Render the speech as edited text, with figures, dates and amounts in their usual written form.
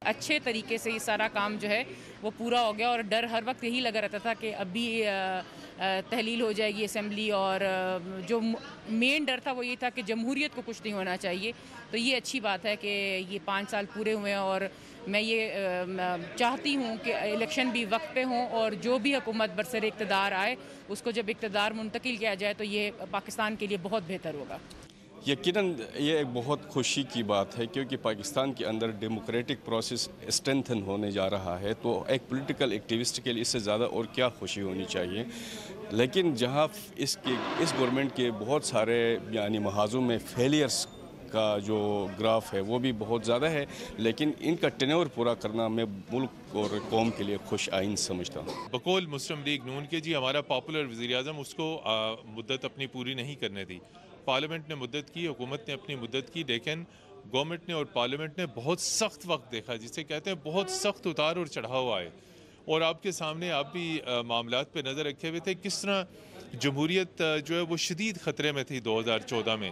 اچھے طریقے سے یہ سارا کام جو ہے وہ پورا ہو گیا، اور ڈر ہر وقت یہی لگا رہتا تھا کہ ابھی تحلیل ہو جائے گی اسمبلی، اور جو مین ڈر تھا وہ یہ تھا کہ جمہوریت کو کچھ نہیں ہونا چاہیے. تو یہ اچھی بات ہے کہ یہ 5 سال پورے ہوئے ہیں، اور میں یہ چاہتی ہوں کہ الیکشن بھی وقت پہ ہوں، اور جو بھی حکومت برسر اقتدار آئے اس کو جب اقتدار منتقل کیا جائے تو یہ پاکستان کے لیے بہت بہتر ہوگا. یقیناً یہ ایک بہت خوشی کی بات ہے، کیونکہ پاکستان کے اندر ڈیموکریٹک پروسیس اسٹرینتھن ہونے جا رہا ہے، تو ایک پولیٹیکل ایکٹیوسٹ کے لیے اس سے زیادہ اور کیا خوشی ہونی چاہیے. لیکن جہاں اس گورنمنٹ کے بہت سارے یعنی محاذوں میں فیلیئرز کا جو گراف ہے وہ بھی بہت زیادہ ہے، لیکن ان کا ٹینور پورا کرنا میں ملک اور قوم کے لیے خوش آئند سمجھتا ہوں. بقول مسلم لیگ نون کے ہمارا پاپولر وزیر اعظم اس کو مدت اپنی پوری نہیں کرنے دی. پارلیمنٹ نے مدت کی، حکومت نے اپنی مدت کی، لیکن گورنمنٹ نے اور پارلیمنٹ نے بہت سخت وقت دیکھا، جسے کہتے ہیں بہت سخت اتار اور چڑھاؤ آئے. اور آپ کے سامنے آپ بھی معاملات پہ نظر رکھے ہوئے تھے، کس طرح جمہوریت جو ہے وہ شدید خطرے میں تھی 2014 میں.